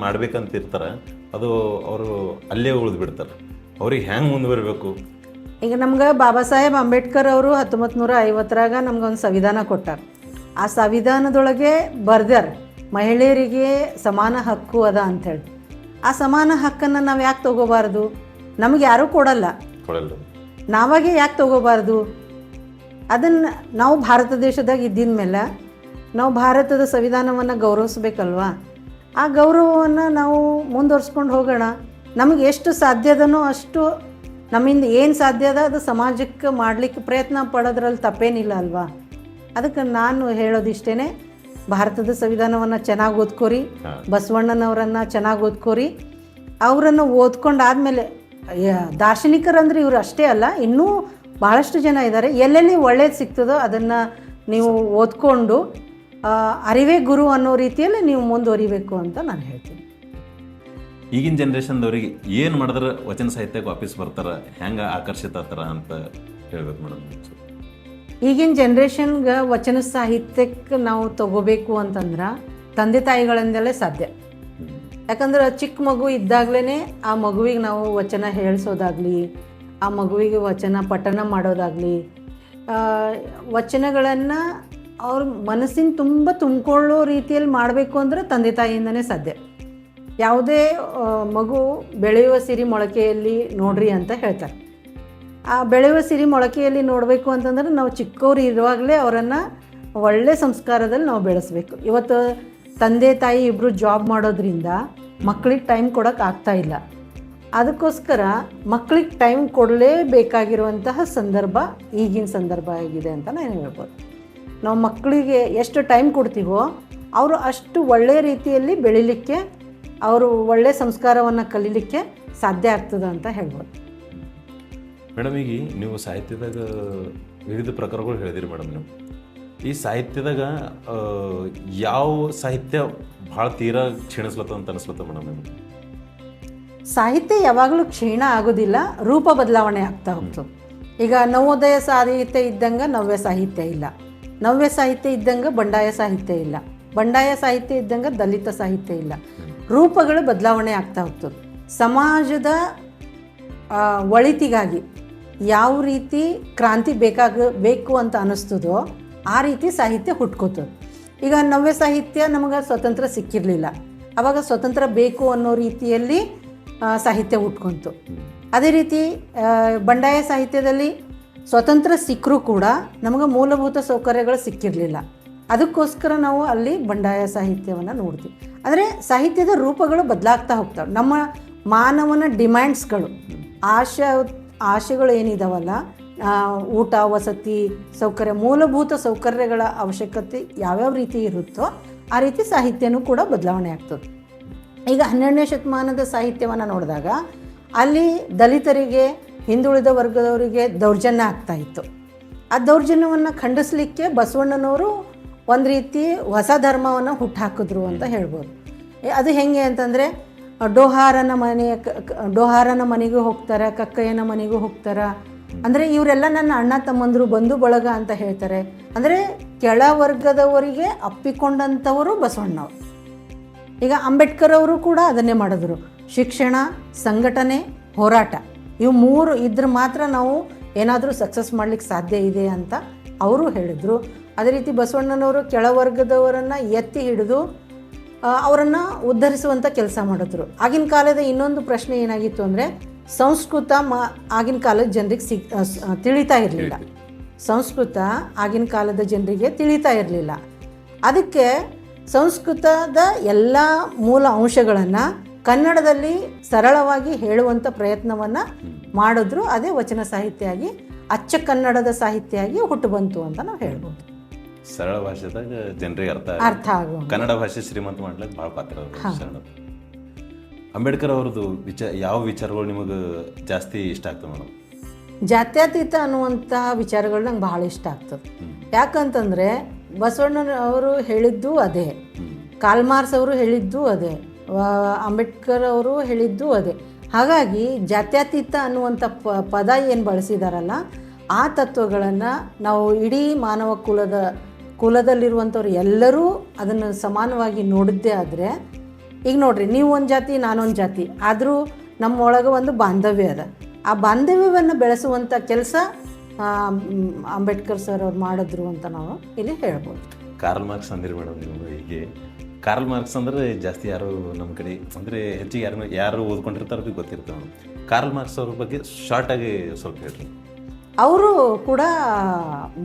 S5: ಮಾಡ್ಬೇಕಂತ ಇರ್ತಾರೆ. ಅದು ಅವರು ಅಲ್ಲೇ ಉಳಿದು ಬಿಡ್ತಾರೆ. ಅವ್ರಿಗೆ ಹೆಂಗೆ ಮುಂದುವರಿಬೇಕು?
S3: ಈಗ ನಮ್ಗೆ ಬಾಬಾ ಸಾಹೇಬ್ ಅಂಬೇಡ್ಕರ್ ಅವರು 1950ರಾಗ ನಮ್ಗೊಂದು ಸಂವಿಧಾನ ಕೊಟ್ಟಾರ. ಆ ಸಂವಿಧಾನದೊಳಗೆ ಬರ್ದಾರ ಮಹಿಳೆಯರಿಗೆ ಸಮಾನ ಹಕ್ಕು ಅದ ಅಂಥೇಳಿ. ಆ ಸಮಾನ ಹಕ್ಕನ್ನು ನಾವು ಯಾಕೆ ತಗೋಬಾರ್ದು? ನಮಗೆ ಯಾರೂ ಕೊಡಲ್ಲ, ನಾವಾಗೆ ಯಾಕೆ ತಗೋಬಾರ್ದು? ಅದನ್ನು ನಾವು ಭಾರತ ದೇಶದಾಗ ಇದ್ದಿದ ಮೇಲೆ ನಾವು ಭಾರತದ ಸಂವಿಧಾನವನ್ನು ಗೌರವಿಸ್ಬೇಕಲ್ವಾ? ಆ ಗೌರವವನ್ನು ನಾವು ಮುಂದುವರ್ಸ್ಕೊಂಡು ಹೋಗೋಣ. ನಮಗೆ ಎಷ್ಟು ಸಾಧ್ಯದನೋ ಅಷ್ಟು ನಮ್ಮಿಂದ ಏನು ಸಾಧ್ಯ ಅದ ಅದು ಸಮಾಜಕ್ಕೆ ಮಾಡಲಿಕ್ಕೆ ಪ್ರಯತ್ನ ಪಡೋದ್ರಲ್ಲಿ ತಪ್ಪೇನಿಲ್ಲ ಅಲ್ವಾ? ಅದಕ್ಕೆ ನಾನು ಹೇಳೋದಿಷ್ಟೇ, ಭಾರತದ ಸಂವಿಧಾನವನ್ನು ಚೆನ್ನಾಗಿ ಓದ್ಕೋರಿ, ಬಸವಣ್ಣನವರನ್ನು ಚೆನ್ನಾಗಿ ಓದ್ಕೋರಿ. ಅವರನ್ನು ಓದ್ಕೊಂಡಾದಮೇಲೆ ದಾರ್ಶನಿಕರಂದ್ರೆ ಇವರು ಅಷ್ಟೇ ಅಲ್ಲ, ಇನ್ನೂ ಭಾಳಷ್ಟು ಜನ ಇದ್ದಾರೆ. ಎಲ್ಲೆಲ್ಲಿ ಒಳ್ಳೇದು ಸಿಗ್ತದೋ ಅದನ್ನು ನೀವು ಓದ್ಕೊಂಡು ಅರಿವೇ ಗುರು ಅನ್ನೋ ರೀತಿಯಲ್ಲಿ ನೀವು ಮುಂದುವರಿಬೇಕು ಅಂತ ನಾನು ಹೇಳ್ತೀನಿ.
S5: ಈಗಿನ ಜನ್ರೇಷನ್ದವ್ರಿಗೆ ಏನು ಮಾಡಿದ್ರೆ ವಚನ ಸಾಹಿತ್ಯಕ್ಕೆ ವಾಪಸ್ ಬರ್ತಾರೆ, ಹೆಂಗೆ ಆಕರ್ಷಿತ ಆಗ್ತಾರ ಅಂತ ಹೇಳ್ಬೇಕು ಮೇಡಮ್?
S3: ಈಗಿನ ಜನ್ರೇಷನ್ಗೆ ವಚನ ಸಾಹಿತ್ಯಕ್ಕೆ ನಾವು ತಗೋಬೇಕು ಅಂತಂದ್ರೆ ತಂದೆ ತಾಯಿಗಳಿಂದಲೇ ಸಾಧ್ಯ. ಯಾಕಂದ್ರೆ ಚಿಕ್ಕ ಮಗು ಇದ್ದಾಗಲೇ ಆ ಮಗುವಿಗೆ ನಾವು ವಚನ ಹೇಳಿಸೋದಾಗಲಿ, ಆ ಮಗುವಿಗೆ ವಚನ ಪಠನ ಮಾಡೋದಾಗಲಿ, ವಚನಗಳನ್ನು ಅವ್ರ ಮನಸ್ಸಿನ ತುಂಬ ತುಂಬಿಕೊಳ್ಳೋ ರೀತಿಯಲ್ಲಿ ಮಾಡಬೇಕು ಅಂದರೆ ತಂದೆ ತಾಯಿಯಿಂದನೇ ಸಾಧ್ಯ. ಯಾವುದೇ ಮಗು ಬೆಳೆಯುವ ಸಿರಿ ಮೊಳಕೆಯಲ್ಲಿ ನೋಡ್ರಿ ಅಂತ ಹೇಳ್ತಾರೆ. ಆ ಬೆಳೆಯುವ ಸಿರಿ ಮೊಳಕೆಯಲ್ಲಿ ನೋಡಬೇಕು ಅಂತಂದ್ರೆ ನಾವು ಚಿಕ್ಕವರು ಇರುವಾಗಲೇ ಅವರನ್ನು ಒಳ್ಳೆ ಸಂಸ್ಕಾರದಲ್ಲಿ ನಾವು ಬೆಳೆಸಬೇಕು. ಇವತ್ತು ತಂದೆ ತಾಯಿ ಇಬ್ಬರು ಜಾಬ್ ಮಾಡೋದ್ರಿಂದ ಮಕ್ಕಳಿಗೆ ಟೈಮ್ ಕೊಡೋಕೆ ಆಗ್ತಾಯಿಲ್ಲ. ಅದಕ್ಕೋಸ್ಕರ ಮಕ್ಕಳಿಗೆ ಟೈಮ್ ಕೊಡಲೇಬೇಕಾಗಿರುವಂತಹ ಸಂದರ್ಭ ಈಗಿನ ಸಂದರ್ಭ ಆಗಿದೆ ಅಂತ ನಾನು ಹೇಳ್ಬೋದು. ನಾವು ಮಕ್ಕಳಿಗೆ ಎಷ್ಟು ಟೈಮ್ ಕೊಡ್ತೀವೋ ಅವರು ಅಷ್ಟು ಒಳ್ಳೆಯ ರೀತಿಯಲ್ಲಿ ಬೆಳಿಲಿಕ್ಕೆ, ಅವರು ಒಳ್ಳೆಯ ಸಂಸ್ಕಾರವನ್ನು ಕಲೀಲಿಕ್ಕೆ ಸಾಧ್ಯ ಆಗ್ತದೆ ಅಂತ ಹೇಳ್ಬೋದು.
S5: ಮೇಡಮ್, ಈಗ ನೀವು ಸಾಹಿತ್ಯದಾಗ ವಿವಿಧ ಪ್ರಕಾರಗಳು ಹೇಳಿದಿರಿ ಮೇಡಮ್. ನೀವು ಈ ಸಾಹಿತ್ಯದಾಗ ಯಾವ ಸಾಹಿತ್ಯ ಭಾಳ ತೀರಾ ಕ್ಷೀಣಿಸ್ಲತ್ತ ಅಂತ ಅನಿಸ್ಲತ್ತ ಮೇಡಮ್ ನಿಮ್ಗೆ?
S3: ಸಾಹಿತ್ಯ ಯಾವಾಗಲೂ ಕ್ಷೀಣ ಆಗೋದಿಲ್ಲ, ರೂಪ ಬದಲಾವಣೆ ಆಗ್ತಾ ಹೋಗ್ತದೆ. ಈಗ ನವೋದಯ ಸಾಹಿತ್ಯ ಇದ್ದಂಗೆ ನವ್ಯ ಸಾಹಿತ್ಯ ಇಲ್ಲ, ನವ್ಯ ಸಾಹಿತ್ಯ ಇದ್ದಂಗೆ ಬಂಡಾಯ ಸಾಹಿತ್ಯ ಇಲ್ಲ, ಬಂಡಾಯ ಸಾಹಿತ್ಯ ಇದ್ದಂಗೆ ದಲಿತ ಸಾಹಿತ್ಯ ಇಲ್ಲ. ರೂಪಗಳು ಬದಲಾವಣೆ ಆಗ್ತಾ ಹೋಗ್ತದೆ. ಸಮಾಜದ ಒಳಿತಿಗಾಗಿ ಯಾವ ರೀತಿ ಕ್ರಾಂತಿ ಬೇಕು ಅಂತ ಅನ್ನಿಸ್ತದೋ ಆ ರೀತಿ ಸಾಹಿತ್ಯ ಹುಟ್ಕೋತದೆ. ಈಗ ನವ್ಯ ಸಾಹಿತ್ಯ ನಮಗೆ ಸ್ವತಂತ್ರ ಸಿಕ್ಕಿರಲಿಲ್ಲ, ಆವಾಗ ಸ್ವತಂತ್ರ ಬೇಕು ಅನ್ನೋ ರೀತಿಯಲ್ಲಿ ಸಾಹಿತ್ಯ ಹುಟ್ಕೊಂತು. ಅದೇ ರೀತಿ ಬಂಡಾಯ ಸಾಹಿತ್ಯದಲ್ಲಿ ಸ್ವತಂತ್ರ ಸಿಕ್ಕರೂ ಕೂಡ ನಮಗೆ ಮೂಲಭೂತ ಸೌಕರ್ಯಗಳು ಸಿಕ್ಕಿರಲಿಲ್ಲ. ಅದಕ್ಕೋಸ್ಕರ ನಾವು ಅಲ್ಲಿ ಬಂಡಾಯ ಸಾಹಿತ್ಯವನ್ನು ನೋಡ್ತೀವಿ. ಅಂದರೆ ಸಾಹಿತ್ಯದ ರೂಪಗಳು ಬದಲಾಗ್ತಾ ಹೋಗ್ತವೆ. ನಮ್ಮ ಮಾನವನ ಡಿಮ್ಯಾಂಡ್ಸ್ಗಳು, ಆಶೆಗಳು ಏನಿದಾವಲ್ಲ, ಊಟ, ವಸತಿ ಸೌಕರ್ಯ, ಮೂಲಭೂತ ಸೌಕರ್ಯಗಳ ಅವಶ್ಯಕತೆ ಯಾವ್ಯಾವ ರೀತಿ ಇರುತ್ತೋ ಆ ರೀತಿ ಸಾಹಿತ್ಯನೂ ಕೂಡ ಬದಲಾವಣೆ ಆಗ್ತದೆ. ಈಗ 12ನೇ ಶತಮಾನದ ಸಾಹಿತ್ಯವನ್ನು ನೋಡಿದಾಗ ಅಲ್ಲಿ ದಲಿತರಿಗೆ, ಹಿಂದುಳಿದ ವರ್ಗದವರಿಗೆ ದೌರ್ಜನ್ಯ ಆಗ್ತಾಯಿತ್ತು. ಆ ದೌರ್ಜನ್ಯವನ್ನು ಖಂಡಿಸಲಿಕ್ಕೆ ಬಸವಣ್ಣನವರು ಒಂದು ರೀತಿ ಹೊಸ ಧರ್ಮವನ್ನು ಹುಟ್ಟುಹಾಕಿದ್ರು ಅಂತ ಹೇಳ್ಬೋದು. ಅದು ಹೆಂಗೆ ಅಂತಂದರೆ, ಡೋಹಾರನ ಮನೆಗೂ ಹೋಗ್ತಾರೆ, ಕಕ್ಕಯ್ಯನ ಮನೆಗೂ ಹೋಗ್ತಾರೆ. ಅಂದರೆ ಇವರೆಲ್ಲ ನನ್ನ ಅಣ್ಣ ತಮ್ಮಂದರು, ಬಂಧು ಬಳಗ ಅಂತ ಹೇಳ್ತಾರೆ. ಅಂದರೆ ಕೆಳವರ್ಗದವರಿಗೆ ಅಪ್ಪಿಕೊಂಡಂಥವರು ಬಸವಣ್ಣವರು. ಈಗ ಅಂಬೇಡ್ಕರ್ ಅವರು ಕೂಡ ಅದನ್ನೇ ಮಾಡಿದ್ರು. ಶಿಕ್ಷಣ, ಸಂಘಟನೆ, ಹೋರಾಟ, ಇವು 3 ಇದ್ರೆ ಮಾತ್ರ ನಾವು ಏನಾದರೂ ಸಕ್ಸಸ್ ಮಾಡಲಿಕ್ಕೆ ಸಾಧ್ಯ ಇದೆ ಅಂತ ಅವರು ಹೇಳಿದರು. ಅದೇ ರೀತಿ ಬಸವಣ್ಣನವರು ಕೆಳವರ್ಗದವರನ್ನು ಎತ್ತಿ ಹಿಡಿದು ಅವರನ್ನು ಉದ್ಧರಿಸುವಂಥ ಕೆಲಸ ಮಾಡಿದ್ರು. ಆಗಿನ ಕಾಲದ ಇನ್ನೊಂದು ಪ್ರಶ್ನೆ ಏನಾಗಿತ್ತು ಅಂದರೆ, ಸಂಸ್ಕೃತ ಆಗಿನ ಕಾಲದ ಜನರಿಗೆ ತಿಳಿತಾ ಇರಲಿಲ್ಲ. ಸಂಸ್ಕೃತ ಆಗಿನ ಕಾಲದ ಜನರಿಗೆ ತಿಳಿತಾ ಇರಲಿಲ್ಲ. ಅದಕ್ಕೆ ಸಂಸ್ಕೃತದ ಎಲ್ಲ ಮೂಲ ಅಂಶಗಳನ್ನು ಕನ್ನಡದಲ್ಲಿ ಸರಳವಾಗಿ ಹೇಳುವಂಥ ಪ್ರಯತ್ನವನ್ನು ಮಾಡಿದ್ರು. ಅದೇ ವಚನ ಸಾಹಿತ್ಯ ಆಗಿ, ಅಚ್ಚ ಕನ್ನಡದ ಸಾಹಿತ್ಯ ಆಗಿ ಹುಟ್ಟು ಬಂತು ಅಂತ ನಾವು ಹೇಳ್ಬೋದು.
S5: ಸರಳ ಭಾಷೆದಾಗ ಜನರಿಗೆ ಅರ್ಥ
S3: ಆಗುವ
S5: ಕನ್ನಡ ಭಾಷೆ ಶ್ರೀಮಂತ ಮಾಡ್ಲಿಕ್ಕೆ ಭಾಳ ಪಾತ್ರ. ಅಂಬೇಡ್ಕರ್ ಅವ್ರದ್ದು ಯಾವ ವಿಚಾರಗಳು ನಿಮಗೆ ಜಾಸ್ತಿ ಇಷ್ಟ ಆಗ್ತದೆ ಮೇಡಮ್?
S3: ಜಾತ್ಯತೀತ ಅನ್ನುವಂಥ ವಿಚಾರಗಳು ನಂಗೆ ಭಾಳ ಇಷ್ಟ ಆಗ್ತದೆ. ಯಾಕಂತಂದರೆ ಬಸವಣ್ಣನವರು ಹೇಳಿದ್ದು ಅದೇ, ಕಾರ್ಲ್ ಅವರು ಹೇಳಿದ್ದು ಅದೇ, ಅಂಬೇಡ್ಕರ್ ಅವರು ಹೇಳಿದ್ದು ಅದೇ. ಹಾಗಾಗಿ ಜಾತ್ಯತೀತ ಅನ್ನುವಂಥ ಪದ ಏನು ಬಳಸಿದಾರಲ್ಲ, ಆ ತತ್ವಗಳನ್ನು ನಾವು ಇಡೀ ಮಾನವ ಕುಲದಲ್ಲಿರುವಂಥವ್ರು ಎಲ್ಲರೂ ಅದನ್ನು ಸಮಾನವಾಗಿ ನೋಡಿದ್ದೇ ಆದರೆ, ಈಗ ನೋಡ್ರಿ, ನೀವು ಒಂದು ಜಾತಿ, ನಾನೊಂದು ಜಾತಿ, ಆದರೂ ನಮ್ಮೊಳಗೆ ಒಂದು ಬಾಂಧವ್ಯ ಅದ. ಆ ಬಾಂಧವ್ಯವನ್ನು ಬೆಳೆಸುವಂಥ ಕೆಲಸ ಅಂಬೇಡ್ಕರ್ ಸರ್ ಅವ್ರು ಮಾಡಿದ್ರು ಅಂತ ನಾವು ಇಲ್ಲಿ ಹೇಳ್ಬೋದು.
S5: ಕಾರ್ಲ್ ಮಾರ್ಕ್ಸ್ ಅಂದಿರಿ ಮೇಡಮ್ ನೀವು. ಹೀಗೆ ಕಾರ್ಲ್ ಮಾರ್ಕ್ಸ್ ಅಂದರೆ ಜಾಸ್ತಿ ಯಾರು ನಮ್ಮ ಕಡೆ ಅಂದರೆ ಹೆಚ್ಚಿಗೆ ಯಾರು ಓದ್ಕೊಂಡಿರ್ತಾರೋ ಗೊತ್ತಿರ್ತಾವೆ ಮೇಡಮ್. ಕಾರ್ಲ್ ಮಾರ್ಕ್ಸ್ ಅವ್ರ ಬಗ್ಗೆ ಶಾರ್ಟಾಗಿ ಸ್ವಲ್ಪ ಹೇಳ್ರಿ.
S3: ಅವರು ಕೂಡ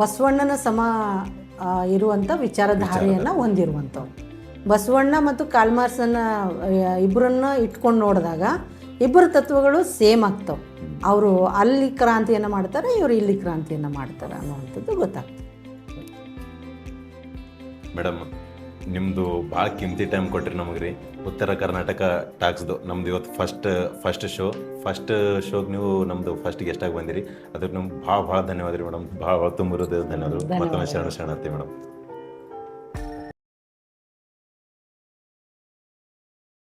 S3: ಬಸವಣ್ಣನ ಸಮ ಇರುವಂಥ ವಿಚಾರಧಾರೆಯನ್ನು ಹೊಂದಿರುವಂಥವ್ರು. ಬಸವಣ್ಣ ಮತ್ತು ಕಾರ್ಲ್ ಮಾರ್ಕ್ಸನ್ನು ಇಬ್ಬರನ್ನ ಇಟ್ಕೊಂಡು ನೋಡಿದಾಗ ಇಬ್ಬರ ತತ್ವಗಳು ಸೇಮ್ ಆಗ್ತವೆ. ಅವರು ಅಲ್ಲಿ ಕ್ರಾಂತಿಯನ್ನು ಮಾಡ್ತಾರೆ, ಇವರು ಇಲ್ಲಿ ಕ್ರಾಂತಿಯನ್ನು ಮಾಡ್ತಾರೆ ಅನ್ನುವಂಥದ್ದು ಗೊತ್ತಾಗ್ತದೆ.
S5: ಮೇಡಮ್, ನಿಮ್ಮದು ಭಾಳ ಕಿಂತಿ ಟೈಮ್ ಕೊಟ್ರಿ ನಮಗೆ ರೀ. ಉತ್ತರ ಕರ್ನಾಟಕ ಟಾಕ್ಸ್ದು ನಮ್ದು ಇವತ್ತು ಫಸ್ಟ್ ಶೋಗೆ ನೀವು ನಮ್ಮದು ಫಸ್ಟ್ ಗೆಸ್ಟಾಗಿ ಬಂದಿರಿ. ಅದಕ್ಕೆ ನಮ್ಗೆ ಭಾಳ ಧನ್ಯವಾದ ರೀ ಮೇಡಮ್. ಭಾಳ ತುಂಬಿರೋದು ಧನ್ಯವಾದಗಳು. ಮತ್ತೊಮ್ಮೆ ಶರಣಾರ್ಥಿ ಮೇಡಮ್.